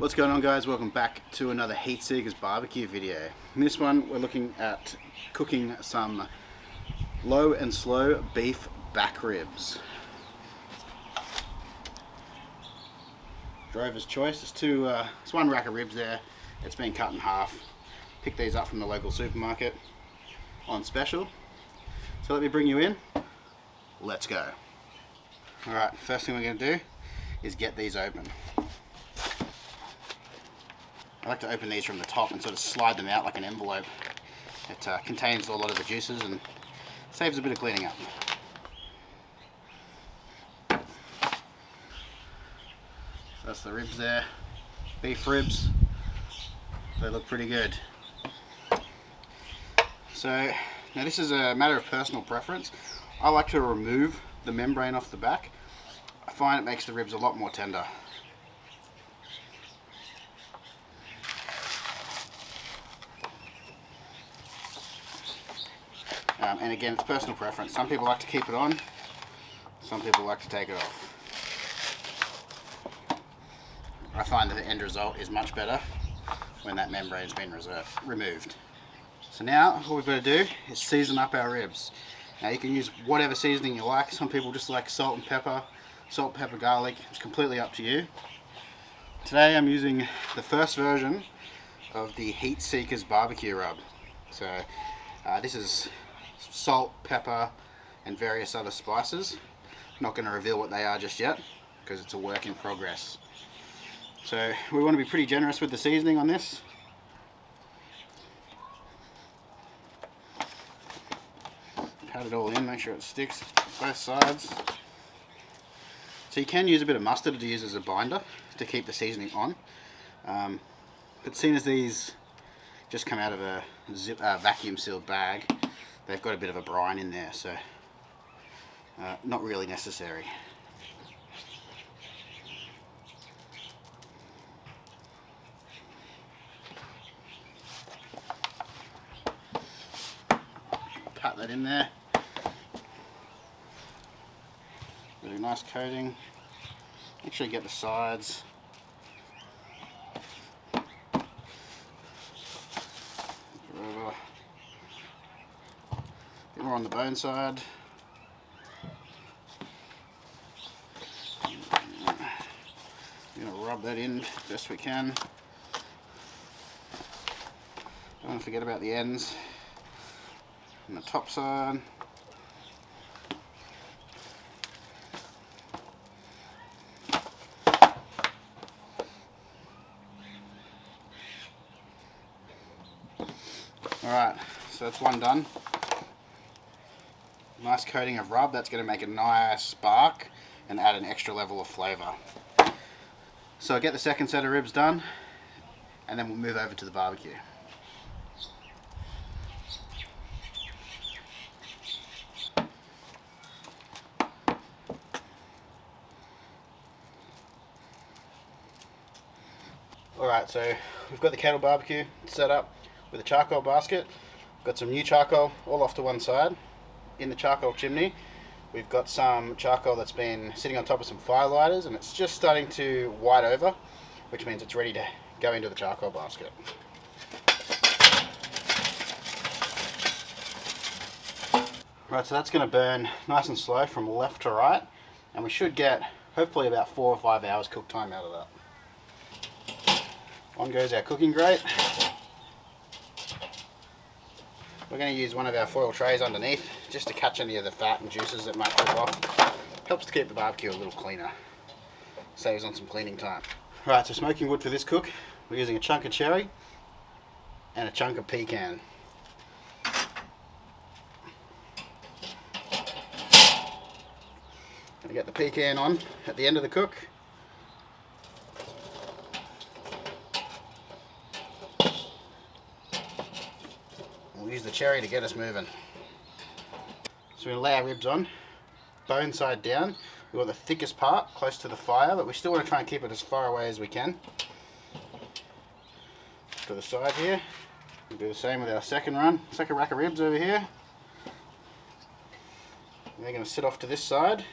What's going on, guys? Welcome back to another Heat Seekers barbecue video. In this one we're looking at cooking some low and slow beef back ribs. Drover's choice. It's one rack of ribs there. It's been cut in half. Picked these up from the local supermarket on special. So let me bring you in. Let's go. Alright, first thing we're going to do is get these open. I like to open these from the top and sort of slide them out like an envelope. It contains a lot of the juices and saves a bit of cleaning up. So that's the ribs there. Beef ribs. They look pretty good. So now this is a matter of personal preference. I like to remove the membrane off the back. I find it makes the ribs a lot more tender. And again, it's personal preference. Some people like to keep it on, some people like to take it off. I find that the end result is much better when that membrane's been removed. So now, all we've got to do is season up our ribs. Now you can use whatever seasoning you like. Some people just like salt, pepper, garlic. It's completely up to you. Today I'm using the first version of the Heat Seekers barbecue rub. So this is salt, pepper, and various other spices. Not going to reveal what they are just yet because it's a work in progress. So we want to be pretty generous with the seasoning on this. Pat it all in, make sure it sticks both sides. So you can use a bit of mustard to use as a binder to keep the seasoning on. But seeing as these just come out of a vacuum sealed bag, they've got a bit of a brine in there, so not really necessary. Pat that in there. Really nice coating. Make sure you get the sides. Bit more on the bone side. I'm going to rub that in best we can. Don't want to forget about the ends. On the top side. Alright, so that's one done. Nice coating of rub, that's going to make a nice spark and add an extra level of flavour. So I'll get the second set of ribs done and then we'll move over to the barbecue. Alright, so we've got the kettle barbecue set up with a charcoal basket. We've got some new charcoal all off to one side. In the charcoal chimney we've got some charcoal that's been sitting on top of some fire lighters and it's just starting to white over, which means it's ready to go into the charcoal basket. Right, so that's going to burn nice and slow from left to right and we should get hopefully about 4 or 5 hours cook time out of that. On goes our cooking grate. We're going to use one of our foil trays underneath just to catch any of the fat and juices that might drip off. Helps to keep the barbecue a little cleaner. Saves on some cleaning time. Right, so smoking wood for this cook, we're using a chunk of cherry and a chunk of pecan. Going to get the pecan on at the end of the cook. We'll use the cherry to get us moving. So we're going to lay our ribs on, bone side down. We want the thickest part close to the fire, but we still want to try and keep it as far away as we can. To the side here. We'll do the same with our second rack of ribs over here. They're going to sit off to this side.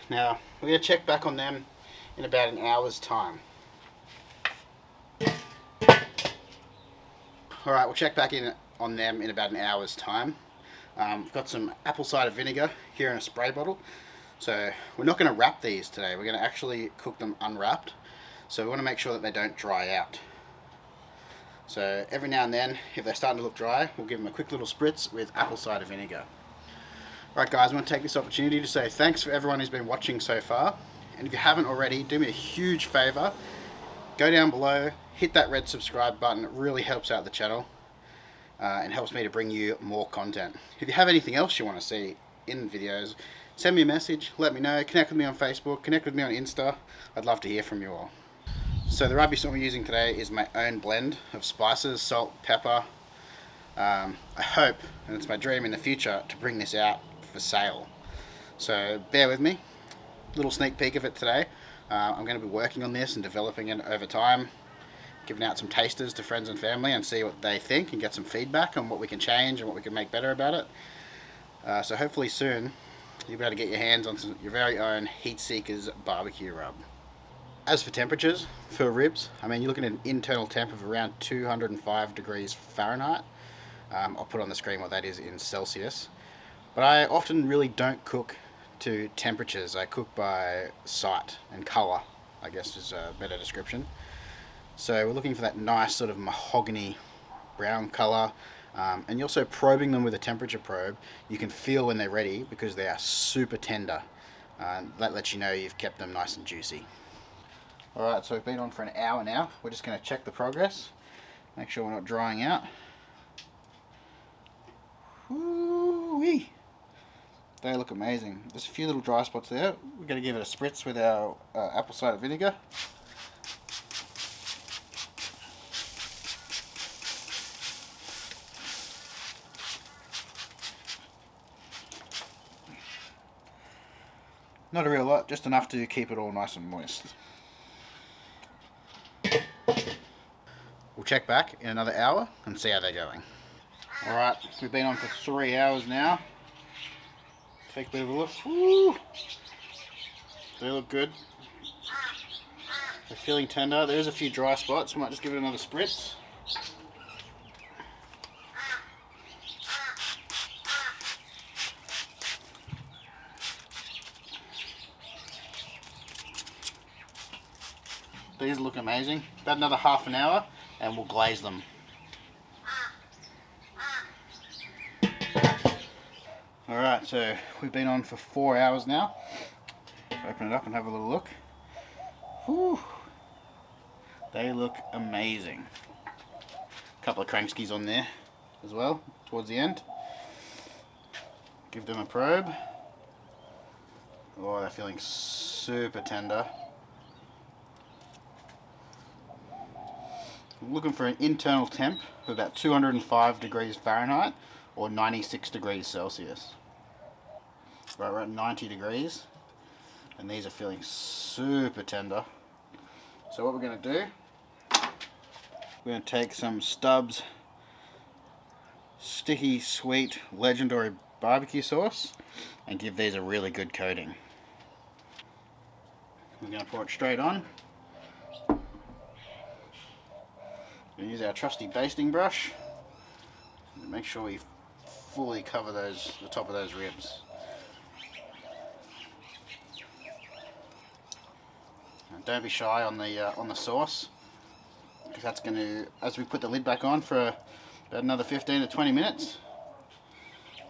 Now, we're going to check back on them in about an hour's time. Alright, we'll check back in on them in about an hour's time. We've got some apple cider vinegar here in a spray bottle. So we're not going to wrap these today, we're going to actually cook them unwrapped. So we want to make sure that they don't dry out. So every now and then, if they're starting to look dry, we'll give them a quick little spritz with apple cider vinegar. Alright guys, I want to take this opportunity to say thanks for everyone who's been watching so far. And if you haven't already, do me a huge favour. Go down below, hit that red subscribe button, it really helps out the channel. And helps me to bring you more content. If you have anything else you want to see in videos, send me a message, let me know, connect with me on Facebook, connect with me on Insta. I'd love to hear from you all. So the rugby sauce we're using today is my own blend of spices, salt, pepper. I hope, and it's my dream in the future, to bring this out for sale. So bear with me. Little sneak peek of it today. I'm going to be working on this and developing it over time. Giving out some tasters to friends and family and see what they think and get some feedback on what we can change and what we can make better about it. So hopefully soon you'll be able to get your hands on your very own Heat Seekers barbecue rub. As for temperatures for ribs, I mean, you're looking at an internal temp of around 205 degrees Fahrenheit. I'll put on the screen what that is in Celsius. But I often really don't cook to temperatures. I cook by sight and colour, I guess is a better description. So we're looking for that nice sort of mahogany brown colour, and you're also probing them with a temperature probe. You can feel when they're ready because they are super tender. That lets you know you've kept them nice and juicy. Alright, so we've been on for an hour now. We're just going to check the progress, make sure we're not drying out. Woo-wee! They look amazing. There's a few little dry spots there. We're going to give it a spritz with our apple cider vinegar. Not a real lot, just enough to keep it all nice and moist. We'll check back in another hour and see how they're going. Alright, we've been on for 3 hours now. Take a bit of a look. Woo! They look good. They're feeling tender. There's a few dry spots. We might just give it another spritz. These look amazing. About another half an hour and we'll glaze them. Alright, so we've been on for 4 hours now. Open it up and have a little look. Whew. They look amazing. A couple of crankskis on there as well towards the end. Give them a probe. Oh, they're feeling super tender. I'm looking for an internal temp of about 205 degrees Fahrenheit or 96 degrees Celsius. Right, we're at 90 degrees and these are feeling super tender. So what we're going to do, we're going to take some Stubbs sticky sweet legendary barbecue sauce and give these a really good coating. We're going to pour it straight on. We'll use our trusty basting brush. Make sure we fully cover the top of those ribs. And don't be shy on the sauce, because that's going to, as we put the lid back on for about another 15 to 20 minutes,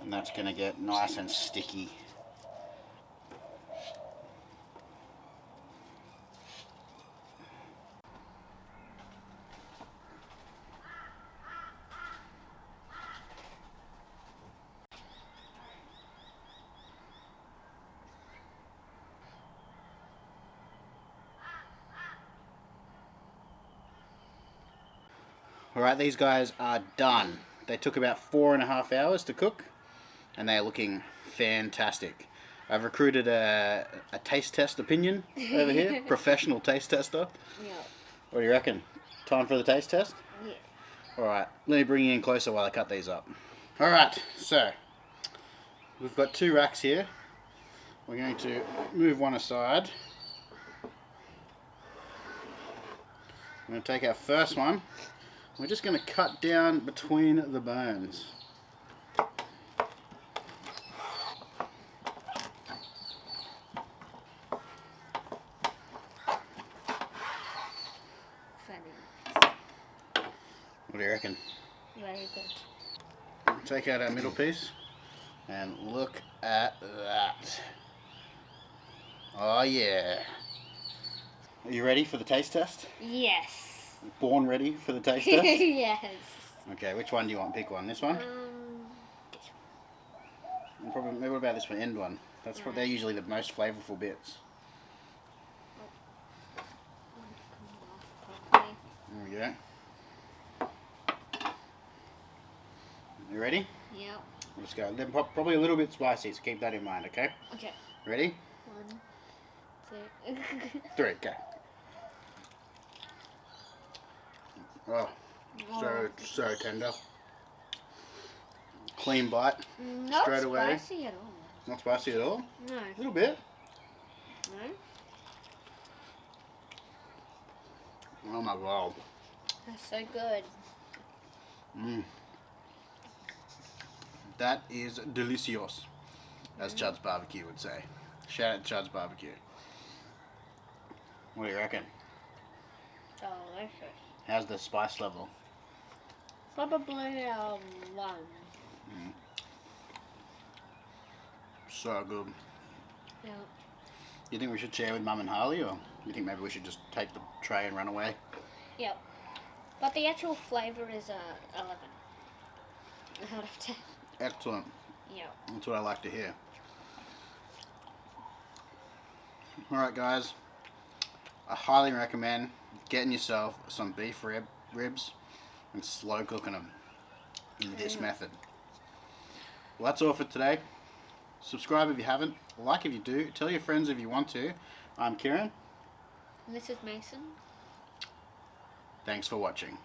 and that's going to get nice and sticky. Alright, these guys are done. They took about 4.5 hours to cook and they are looking fantastic. I've recruited a taste test opinion over here, professional taste tester. Yeah. What do you reckon? Time for the taste test? Yeah. Alright, let me bring you in closer while I cut these up. Alright, so we've got 2 racks here. We're going to move one aside. I'm going to take our first one. we're just going to cut down between the bones. What do you reckon? Very good. Take out our middle piece and look at that. Oh yeah. Are you ready for the taste test? Yes. Born ready for the taste test? Yes. Okay, which one do you want? Pick one. This one? This And probably, maybe what about this one? End one. That's what they're usually the most flavorful bits. one. There we go. You ready? Yep. Let's go. They're probably a little bit spicy, so keep that in mind, okay? Okay. Ready? 1, 2. 3, go. Oh, so tender. Clean bite. Not straight away. spicy at all. Not spicy at all? No. A little bit. No? Oh my god. That's so good. Mmm. That is delicious, as Chud's Barbecue would say. Shout out to Chud's Barbecue. What do you reckon? Delicious. How's the spice level? Probably 1. So good. Yeah. You think we should share with Mum and Harley, or you think maybe we should just take the tray and run away? Yep. But the actual flavour is 11 out of 10. Excellent. Yep. That's what I like to hear. Alright guys, I highly recommend getting yourself some beef ribs and slow cooking them in this method. Well, that's all for today. Subscribe if you haven't, like if you do, tell your friends if you want to. I'm Kieran. And this is Mason. Thanks for watching.